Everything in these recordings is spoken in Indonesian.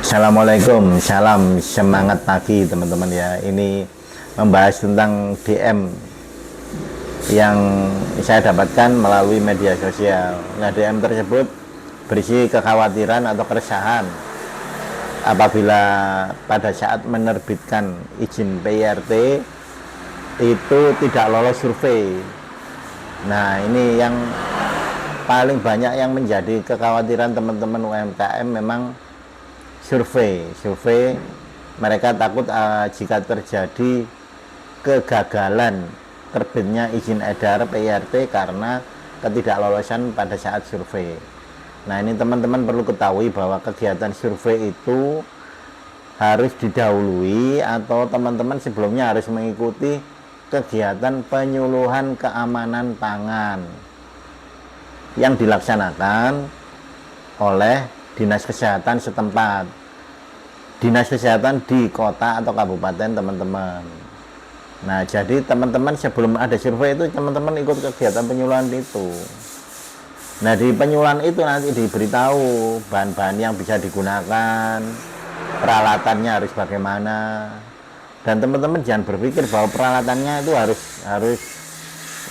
Assalamualaikum, salam semangat pagi teman-teman ya. Ini membahas tentang DM yang saya dapatkan melalui media sosial. Nah, DM tersebut berisi kekhawatiran atau keresahan apabila pada saat menerbitkan izin PIRT itu tidak lolos survei. Nah, ini yang paling banyak yang menjadi kekhawatiran teman-teman UMKM memang survei mereka takut jika terjadi kegagalan terbitnya izin edar PIRT karena ketidaklolosan pada saat survei. Nah, ini teman-teman perlu ketahui bahwa kegiatan survei itu harus didahului atau teman-teman sebelumnya harus mengikuti kegiatan penyuluhan keamanan pangan yang dilaksanakan oleh Dinas Kesehatan setempat, Dinas Kesehatan di kota atau kabupaten teman-teman. Nah, jadi teman-teman sebelum ada survei itu teman-teman ikut kegiatan penyuluhan itu. Nah, di penyuluhan itu nanti diberitahu bahan-bahan yang bisa digunakan, peralatannya harus bagaimana. Dan teman-teman jangan berpikir bahwa peralatannya itu harus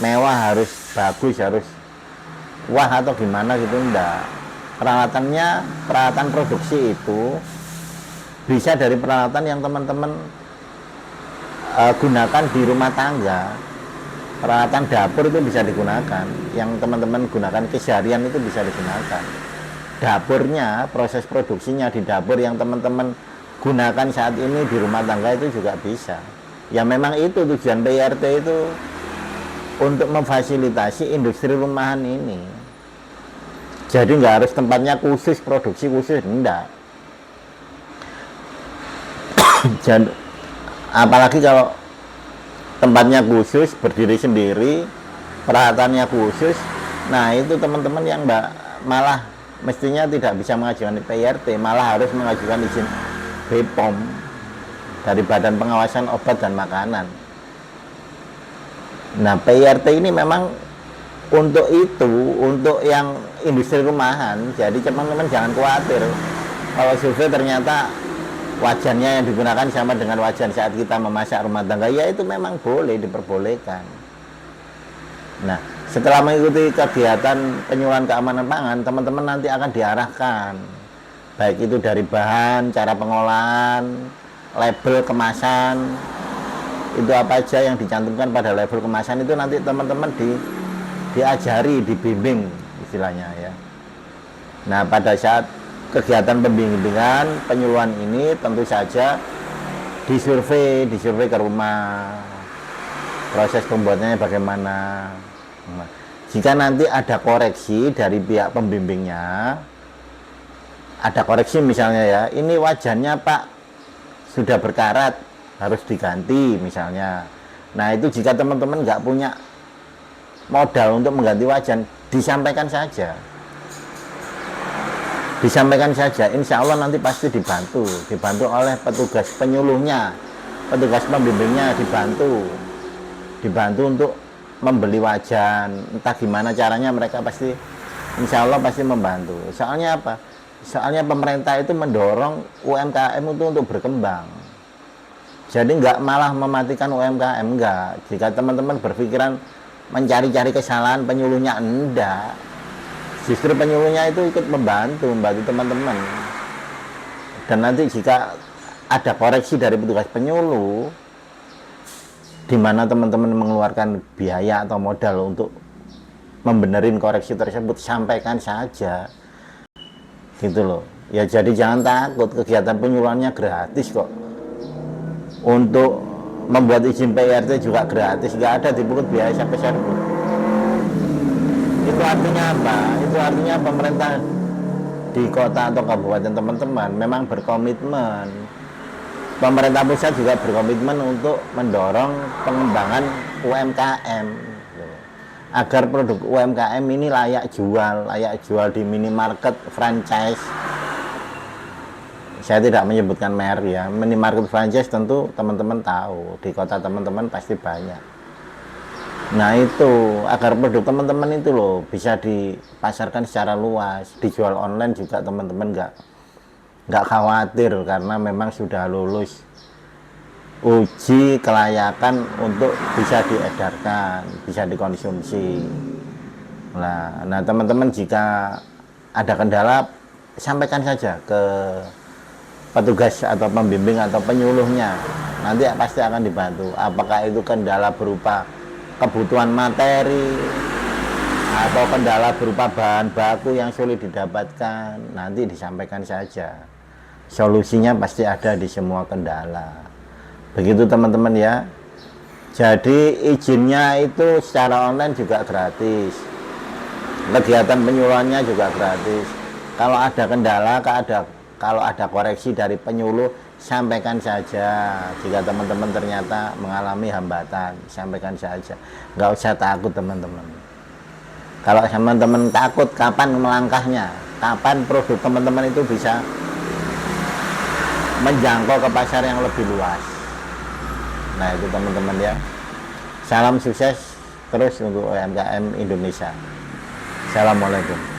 mewah, harus bagus, harus wah atau gimana gitu, enggak. Peralatan produksi itu bisa dari peralatan yang teman-teman gunakan di rumah tangga. Peralatan dapur itu bisa digunakan, yang teman-teman gunakan keseharian itu bisa digunakan. Dapurnya, proses produksinya di dapur yang teman-teman gunakan saat ini di rumah tangga itu juga bisa. Ya memang itu tujuan PIRT itu, untuk memfasilitasi industri rumahan ini. Jadi nggak harus tempatnya khusus, produksi khusus, enggak. Dan apalagi kalau tempatnya khusus, berdiri sendiri, peralatannya khusus, nah itu teman-teman yang malah mestinya tidak bisa mengajukan PIRT, malah harus mengajukan izin BPOM dari Badan Pengawasan Obat dan Makanan. Nah, PIRT ini memang untuk itu, untuk yang industri rumahan. Jadi teman-teman jangan khawatir kalau survei ternyata wajannya yang digunakan sama dengan wajan saat kita memasak rumah tangga, ya itu memang boleh, diperbolehkan. Nah, setelah mengikuti kegiatan penyuluhan keamanan pangan, teman-teman nanti akan diarahkan, baik itu dari bahan, cara pengolahan, label kemasan, itu apa aja yang dicantumkan pada label kemasan itu nanti teman-teman diajari, dibimbing istilahnya ya. Nah, pada saat kegiatan pembimbingan penyuluhan ini tentu saja disurvei ke rumah, proses pembuatannya bagaimana. Nah, jika nanti ada koreksi dari pihak pembimbingnya, ada koreksi misalnya ya, ini wajannya Pak sudah berkarat, harus diganti misalnya. Nah, itu jika teman-teman nggak punya modal untuk mengganti wajan, disampaikan saja, insya Allah nanti pasti dibantu oleh petugas penyuluhnya, petugas pembimbingnya, dibantu untuk membeli wajan, entah gimana caranya, mereka pasti insya Allah pasti membantu. Soalnya apa? Soalnya pemerintah itu mendorong UMKM itu untuk berkembang. Jadi nggak malah mematikan UMKM, enggak. Jika teman-teman berpikiran mencari-cari kesalahan penyuluhnya, enggak. Justru penyuluhnya itu ikut membantu teman-teman. Dan nanti jika ada koreksi dari petugas penyuluh, di mana teman-teman mengeluarkan biaya atau modal untuk membenerin koreksi tersebut, sampaikan saja. Gitu loh. Ya jadi jangan takut, kegiatan penyuluhannya gratis kok. Untuk membuat izin PIRT juga gratis, nggak ada dipungut biaya sampai serpun. Itu artinya apa? Itu artinya pemerintah di kota atau kabupaten teman-teman memang berkomitmen. Pemerintah pusat juga berkomitmen untuk mendorong pengembangan UMKM agar produk UMKM ini layak jual di minimarket, franchise. Saya tidak menyebutkan merek ya, minimarket franchise tentu teman-teman tahu, di kota teman-teman pasti banyak. Nah itu, agar produk teman-teman itu loh bisa dipasarkan secara luas, dijual online juga teman-teman nggak khawatir karena memang sudah lulus uji kelayakan untuk bisa diedarkan, bisa dikonsumsi. Nah teman-teman jika ada kendala sampaikan saja ke petugas atau pembimbing atau penyuluhnya, nanti pasti akan dibantu. Apakah itu kendala berupa kebutuhan materi atau kendala berupa bahan baku yang sulit didapatkan, nanti disampaikan saja. Solusinya pasti ada di semua kendala. Begitu teman-teman ya. Jadi izinnya itu secara online juga gratis. Kegiatan penyuluhannya juga gratis. Kalau ada kendala, kalau ada koreksi dari penyuluh, sampaikan saja. Jika teman-teman ternyata mengalami hambatan, sampaikan saja. Nggak usah takut teman-teman. Kalau teman-teman takut, kapan melangkahnya? Kapan produk teman-teman itu bisa menjangkau ke pasar yang lebih luas? Nah itu teman-teman ya. Salam sukses terus untuk UMKM Indonesia. Assalamualaikum.